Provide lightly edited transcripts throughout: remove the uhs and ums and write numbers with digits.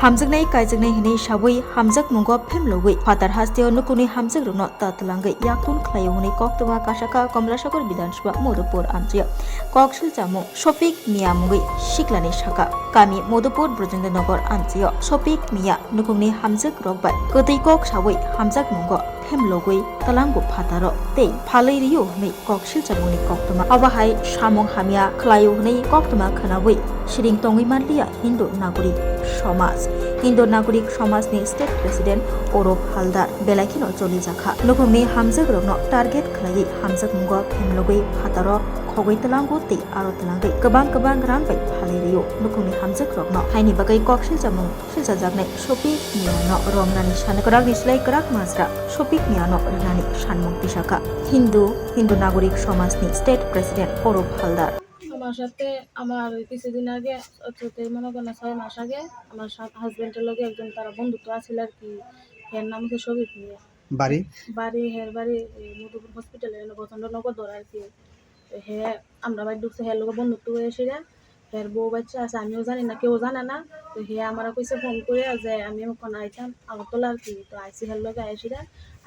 hamjaknai kaijaknai hinai shabui hamjak mungo phemlogui fatar hasteo nukuni hamjak rokno tatlangai yaktun khlaio hunai koktoma kasaka Komlasagor Bidansabha Modupur Amjia koksil jamu Shofik Mia mungui shiklani shaka kami Modupur Brojendnagar Amjio Shofik Mia nukungni hamjak rokbai kotei kok shabui hamjak mungo phemlogui talangu fataro tei phalai riyo hunai koksil jamuni koktoma abahai samong hamia khlaio hunai koktoma khanabui shiring tongui manliya Hindu Nagorik Samajni State President Orof Haldar Belakino Joli Jakha Nukungni hamjak rokno target khlai hamjak mungo phemlogui fataro khogoi talangu tei aro talangai kebang rang bai phalai riyo nukungni hamjak rokno haini bagai koksil jamung siljajaknai Shofik Miano romnani sanakrak nislai krak masra Shofik Miano rnani sanmung pisaka Hindu Nagorik Samajni State President Orof Haldar আমার সাথে আমার কিছুদিন আগে মনে করেন 6 মাস আগে আমার হাজবেন্ডের লগে একজন তারা বন্ধুত্ব আছিল আর কি। এর নাম হচ্ছে শফিক মিয়া। বাড়ি মধুপুর হসপিটালে বসন্তনগর ধর আর কি। হে আমরা বাড়ি ঢুকছে হের লগে বন্ধুত্ব হয়েছিল। হের বউ বাচ্চা আছে আমিও জানি না, কেউ জানে না। তো হে আমার কইছে ফোন করে যে আমি এখন আইতাম আগরতলা আর কি। তো আইসি হের লগে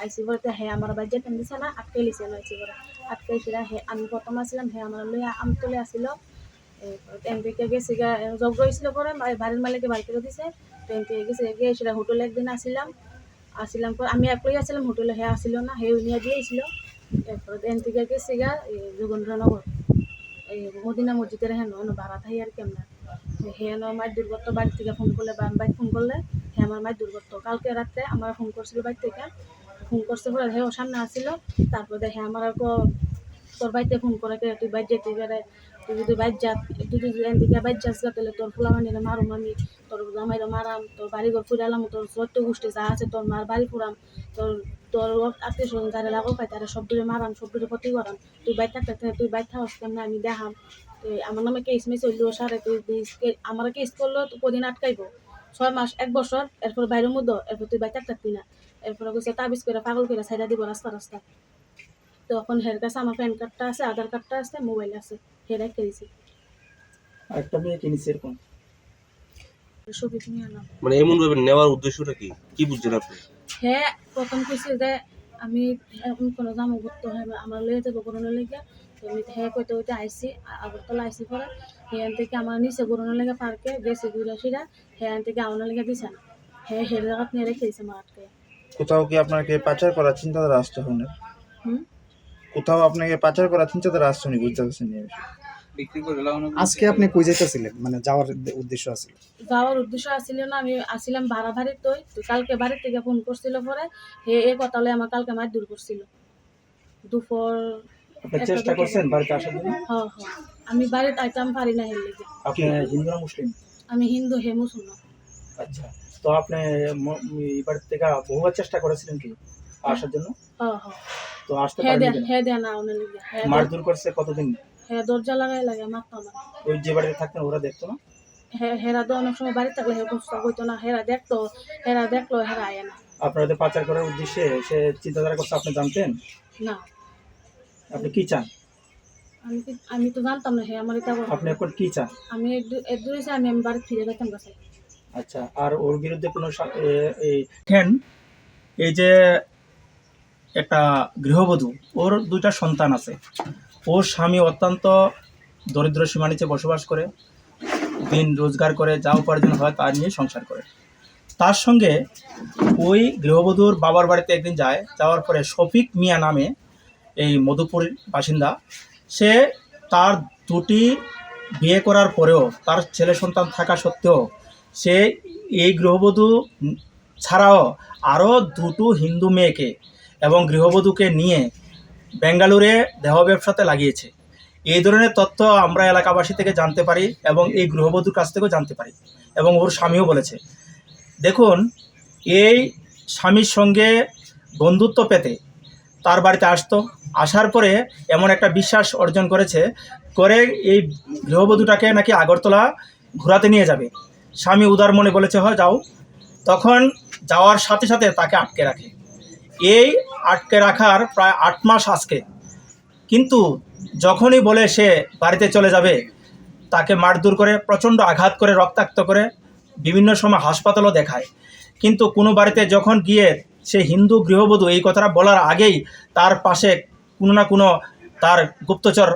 আইসি বলতে হে আমার বাড়ি যেতে দিছে না, আটকে লিছে না আইসি করে আটকাইছিল। হে আমি প্রথম আসছিলাম, হে আমার লইয়া আমতলে আসছিল। এমপিকে গেছে জব রয়েছিল পরে বাড়ির মালিকে বাড়ি করে দিছে। তো এমপিকে গেছে হোটেলে একদিন আসিলাম পর আমি একলাই আসছিলাম হোটেলে, হে আসছিল না, হে নিয়ে দিয়েছিল। এরপর এমপিকে গেছে যোগেন্দ্রনগর এই মদিনা মসজিদের হেন ভাড়া থাই আর কেমন হে মায়ের দুর্গত বাড়ি থেকে ফোন করলে বাইক ফোন করলে হে আমার মায়ের দুর্গত কালকে রাত্রে আমার ফোন করছিল বাড়ি থেকে ফোন করছে পরে হে সামনে আসছিল। তারপর দেখে আমার তোর বাড়িতে ফোন করে তুই বাইর যেতে পারে, তুই যদি বাইর যা তুই যদি এদিকে বাইর যাস তাহলে তোর ফুলামানিরা মারুম আমি, তোর জামাইরা মারাম, তোর বাড়িঘর ফুরালাম, তোর চোদ্দ গোষ্ঠী যা আছে তোর মার বাড়ি ফুরাম, তোর আত্মীয় স্বজন যারা লাগো পাই তারা সব দূরে মারাম, সব দূরে ক্ষতি করাম। তুই বাইর থাকতে তুই বাইর থাকস কেমন আমি দেখাম। তো আমার নামে কেস মেস হইলেও সারে তুই আমার কেস করলো তো কদিন আটকাইব 6 মাস 1 বছর। এরপর বাইরের মধ্যে এরপর তুই বাইর থাকবি না। এরপরে কইছে তাবিজ করে পাগল করে ছাইড়া দিব রাস্তা। তখন হের কাছে আমার প্যান কার্ডটা আছে, আধার কার্ডটা আছে, মোবাইল আছে, হে রেখে দিয়েছি। একটা মেয়ে কিনেছে এরকম শফিক মিয়া নাম। মানে এমন ভাবে নেওয়ার উদ্দেশ্যটা কি বুঝছেন আপনি? হ্যাঁ প্রথম কইছে যে আমি এখন কোনো জামা করতে হয় আমার লইয়া যাবো গরমের লেগে। তো আমি হ্যাঁ কইতে হইতে আইসি আগরতলা আইসি পরে হ্যাঁ থেকে আমার নিচে গরমের লেগে পার্কে গেছে ঘুরাশিরা হ্যাঁ থেকে আমার লেগে দিছে না, হ্যাঁ হের জায়গা নিয়ে রেখে দিয়েছে আমার আটকে। কোথাও কি আপনাকে পাচার করার চিন্তাধারা আসছে শুনে? কোথাও আপনাকে পাচার করার চিন্তাধারা আসছে নি? বুঝতে পারছেন আজকে আপনি কই যাইতেছিলেন, মানে যাওয়ার উদ্দেশ্য আছিল? যাওয়ার উদ্দেশ্য আসছিল না, আমি আসছিলাম ভাড়া বাড়ির। তো কালকে বাড়ির থেকে ফোন করছিল পরে হে এ কথা লয়ে আমার কালকে মার দূর করছিল দুপুর। আপনি চেষ্টা করছেন বাড়িতে আসার জন্য? হ্যাঁ আমি বাড়িতে আইতাম পারি না হের লেগে। আপনি হিন্দু না মুসলিম? আমি হিন্দু, হে মুসলমান। আচ্ছা, তো আপনি বাড়ি থেকে বহুবার চেষ্টা করেছিলেন কি আসার জন্য? হ্যাঁ তো আসতে পারেন? হ্যাঁ দেয়া না ওনার লেগে। মারধর করছে কতদিন? হ্যাঁ দরজা লাগাই লাগে মারতো না। ওই যে বাড়িতে থাকতেন ওরা দেখতো না? হেরা তো অনেক সময় বাড়ি থাকলে হে কষ্ট হইতো না, হেরা দেখলো হেরা আয় না। আপনাদের পাচার করার উদ্দেশ্যে সে চিন্তাধারা করছে আপনি জানতেন না? আপনি কি চান? আমি তো জানতাম না। হে আমার এটা আপনি এখন কি চান? আমি দূরে আমি বাড়ি ফিরে যেতাম কাছে। আচ্ছা, আর ওর বিরুদ্ধে কোনো এই যে একটা গৃহবধূ, ওর 2টা সন্তান আছে, ওর স্বামী অত্যন্ত দরিদ্র সীমার নিচে বসবাস করে, দিন রোজগার করে যা উপার্জন হয় তা নিয়ে সংসার করে। তার সঙ্গে ওই গৃহবধূর বাবার বাড়িতে একদিন যাওয়ার পরে শফিক মিয়া নামে এই মধুপুরের বাসিন্দা, সে তার 2টি বিয়ে করার পরেও তার ছেলে সন্তান থাকা সত্ত্বেও সে এই গৃহবধূ ছাড়াও আরও 2টো হিন্দু মেয়েকে এবং গৃহবধূকে নিয়ে বেঙ্গালুরে দেহ ব্যবসাতে লাগিয়েছে। এই ধরনের তথ্য আমরা এলাকাবাসী থেকে জানতে পারি এবং এই গৃহবধূর কাছ থেকেও জানতে পারি এবং ওর স্বামীও বলেছে। দেখুন, এই স্বামীর সঙ্গে বন্ধুত্ব পেতে তার বাড়িতে আসার পরে এমন একটা বিশ্বাস অর্জন করে এই গৃহবধূটাকে নাকি আগরতলা ঘোরাতে নিয়ে যাবে। স্বামী উদার মনে বলেছে হয় যাও। তখন যাওয়ার সাথে সাথে তাকে আটকে রাখে। এই আটকে রাখার প্রায় 8 মাস আজকে। কিন্তু যখনই বলে সে বাড়িতে চলে যাবে তাকে মারধর করে, প্রচণ্ড আঘাত করে, রক্তাক্ত করে বিভিন্ন সময় হাসপাতালও দেখায়, কিন্তু কোনো বাড়িতে যখন গিয়ে সে হিন্দু গৃহবধূ এই কথাটা বলার আগেই তার পাশে কোনো না কোনো তার গুপ্তচর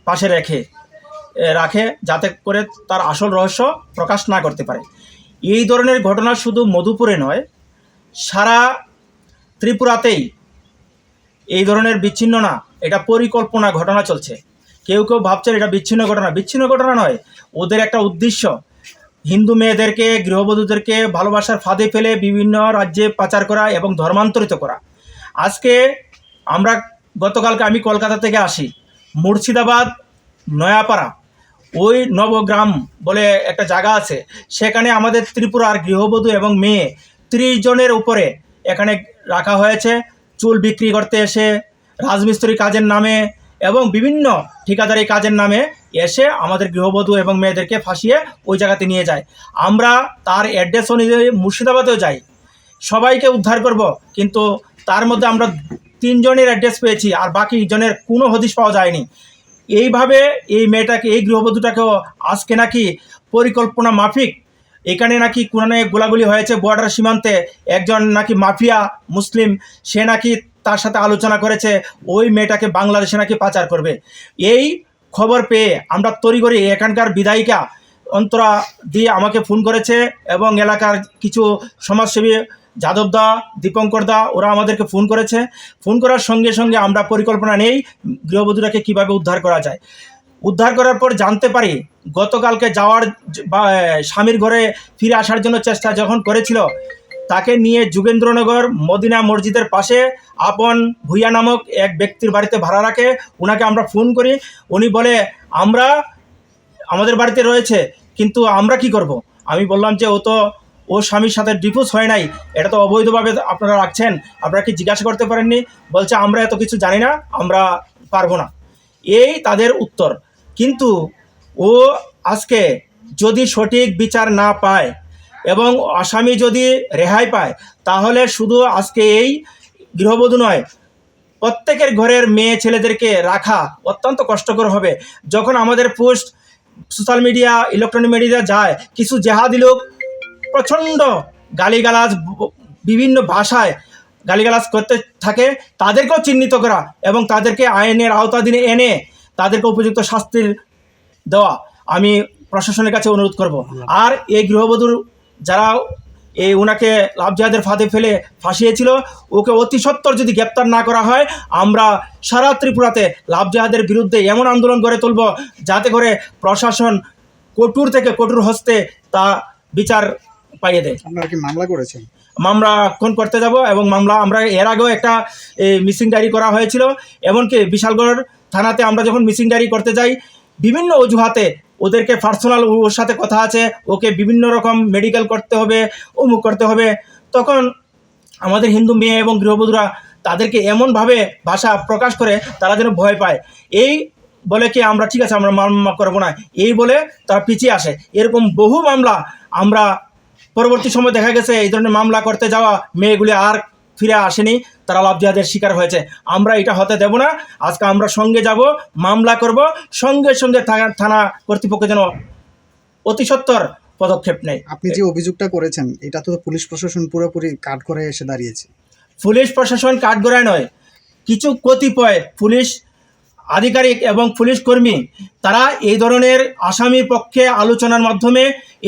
পাশে রাখে যাতে করে তার আসল রহস্য প্রকাশ না করতে পারে। এই ধরনের ঘটনা শুধু মধুপুরে নয়, সারা ত্রিপুরাতেই এই ধরনের বিচ্ছিন্ন না, এটা পরিকল্পনা ঘটনা চলছে। কেউ কেউ ভাবছেন এটা বিচ্ছিন্ন ঘটনা নয়, ওদের একটা উদ্দেশ্য হিন্দু মেয়েদেরকে, গৃহবধূদেরকে ভালোবাসার ফাঁদে ফেলে বিভিন্ন রাজ্যে পাচার করা এবং ধর্মান্তরিত করা। আজকে আমরা গতকালকে আমি কলকাতা থেকে আসি, মুর্শিদাবাদ নয়াপাড়া ওই নবগ্রাম বলে একটা জায়গা আছে, সেখানে আমাদের ত্রিপুরার গৃহবধূ এবং মেয়ে 30 জনের উপরে এখানে রাখা হয়েছে চুল বিক্রি করতে এসে, রাজমিস্ত্রি কাজের নামে এবং বিভিন্ন ঠিকাদারি কাজের নামে এসে আমাদের গৃহবধূ এবং মেয়েদেরকে ফাঁসিয়ে ওই জায়গাতে নিয়ে যায়। আমরা তার অ্যাড্রেস অনুযায়ী মুর্শিদাবাদেও যাই, সবাইকে উদ্ধার করব, কিন্তু তার মধ্যে আমরা 3 জনের অ্যাড্রেস পেয়েছি, আর বাকি জনের কোনো হদিশ পাওয়া যায়নি। এইভাবে এই মেয়েটাকে, এই গৃহবধূটাকেও আজকে নাকি পরিকল্পনা মাফিক এখানে নাকি কোরআনে গোলাগুলি হয়েছে বর্ডার সীমান্তে, একজন নাকি মাফিয়া মুসলিম সে নাকি তার সাথে আলোচনা করেছে ওই মেয়েটাকে বাংলাদেশে নাকি পাচার করবে। এই খবর পেয়ে আমরা তড়িঘড়ি এখানকার বিধায়িকা অন্তরা দিয়ে আমাকে ফোন করেছে এবং এলাকার কিছু সমাজসেবী যাদবদা, দীপঙ্করদা ওরা আমাদেরকে ফোন করেছে। ফোন করার সঙ্গে সঙ্গে আমরা পরিকল্পনা নেই গৃহবধূটাকে কীভাবে উদ্ধার করা যায়। উদ্ধার করার পর জানতে পারি গতকালকে যাওয়ার বা স্বামীর ঘরে ফিরে আসার জন্য চেষ্টা যখন করেছিল, তাকে নিয়ে যোগেন্দ্রনগর মদিনা মসজিদের পাশে আপন ভুইয়া নামক এক ব্যক্তির বাড়িতে ভাড়া রাখে। ওনাকে আমরা ফোন করি, উনি বলে আমরা আমাদের বাড়িতে রয়েছে, কিন্তু আমরা কি করব। আমি বললাম যে ও স্বামীর সাথে ডিভোর্স হয় নাই, এটা তো অবৈধভাবে আপনারা রাখছেন, আপনারা কি জিজ্ঞাসা করতে পারেননি? বলছে আমরা এত কিছু জানি না, আমরা পারবো না, এই তাদের উত্তর। কিন্তু ও আজকে যদি সঠিক বিচার না পায় এবং আসামি যদি রেহাই পায়, তাহলে শুধু আজকে এই গৃহবধূ নয়, প্রত্যেকের ঘরের মেয়ে ছেলেদেরকে রাখা অত্যন্ত কষ্টকর হবে। যখন আমাদের post social media, electronic media যায়, কিছু জেহাদি লোক প্রচণ্ড গালিগালাজ, বিভিন্ন ভাষায় গালিগালাজ করতে থাকে, তাদেরকেও চিহ্নিত করা এবং তাদেরকে আইনের আওতাধীন এনে তাদেরকে উপযুক্ত শাস্তির দেওয়া আমি প্রশাসনের কাছে অনুরোধ করব। আর এই গৃহবধূর যারা ওনাকে লাভ জেহাদের ফাঁদে ফেলে ফাঁসিয়েছিল, ওকে অতি সত্বর যদি গ্রেপ্তার না করা হয়, আমরা সারা ত্রিপুরাতে লাভ জেহাদের বিরুদ্ধে এমন আন্দোলন গড়ে তুলব যাতে করে প্রশাসন কঠোর থেকে কঠোর হস্তে তা বিচার পাইয়ে দেয়। আপনারা কি মামলা করেছেন? মামলা এখন করতে যাব এবং মামলা আমরা এর আগেও একটা মিসিং ডায়েরি করা হয়েছিল। এমনকি বিশালগড় থানাতে আমরা যখন মিসিং ডায়েরি করতে যাই, বিভিন্ন অজুহাতে ওদেরকে পার্সোনাল ওর সাথে কথা আছে, ওকে বিভিন্ন রকম মেডিকেল করতে হবে, অমুক করতে হবে, তখন আমাদের হিন্দু মেয়ে এবং গৃহবধূরা তাদেরকে এমনভাবে ভাষা প্রকাশ করে তারা যেন ভয় পায়। এই বলে কি আমরা ঠিক আছে আমরা মামলা করবো না, এই বলে তারা পিছিয়ে আসে। এরকম বহু মামলা আমরা পরবর্তী সময় দেখা গেছে এই ধরনের মামলা করতে যাওয়া মেয়েগুলি আর ফিরে আসেনি, তারা লাভ জেহাদের শিকার হয়েছে। আমরা এটা হতে দেব না। আজকে আমরা সঙ্গে যাব, মামলা করব, সঙ্গে সঙ্গে থানা কর্তৃপক্ষ যেন অতি সত্বর পদক্ষেপ নেয়। আপনি যে অভিযোগটা করেছেন এটা তো পুলিশ প্রশাসন পুরোপুরি কাঠ করে এসে দাঁড়িয়েছে। পুলিশ প্রশাসন কাঠগড়ায় নয়, কিছু কতিপয় পুলিশ আধিকারিক এবং পুলিশ কর্মী তারা এই ধরনের আসামির পক্ষে আলোচনার মাধ্যমে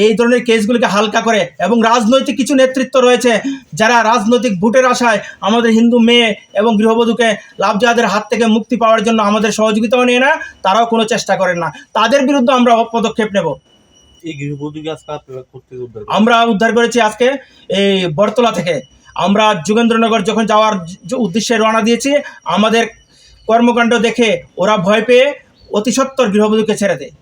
এই ধরনের কেসগুলিকে হালকা করে, এবং রাজনৈতিক কিছু নেতৃত্ব রয়েছে যারা রাজনৈতিক ভোটের আশায় আমাদের হিন্দু মেয়ে এবং গৃহবধূকে লাভ জেহাদের হাত থেকে মুক্তি পাওয়ার জন্য আমাদের সহযোগিতাও নিয়ে না, তারাও কোনো চেষ্টা করেন না। তাদের বিরুদ্ধে আমরা পদক্ষেপ নেব। এই গৃহবধূকে আজকে আপনারা করতে আমরা উদ্ধার করেছি আজকে এই বরতলা থেকে। আমরা যোগেন্দ্রনগর যখন যাওয়ার উদ্দেশ্যে রওনা দিয়েছি, আমাদের কর্মকাণ্ড দেখে ওরা ভয় পেয়ে অতি সত্বর গৃহবধূকে ছেড়ে দেয়।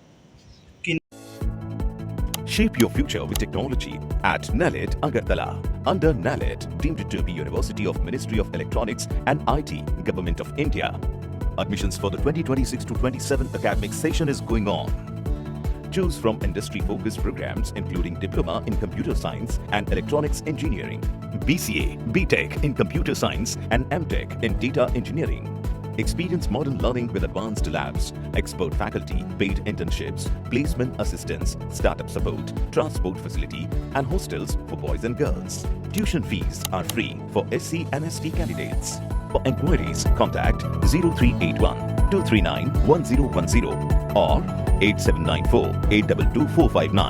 Shape your future with technology at NALED Agartala. Under NALED, deemed to be University of Ministry of Electronics and IT, Government of India. Admissions for the 2026 to 27 academic session is going on. Choose from industry-focused programs including Diploma in Computer Science and Electronics Engineering, BCA, BTech in Computer Science and MTech in Data Engineering. Experience modern learning with advanced labs, expert faculty, paid internships, placement assistance, startup support, transport facility, and hostels for boys and girls. Tuition fees are free for SC and ST candidates. For enquiries, contact 0381 239 1010 or 8794 822 459.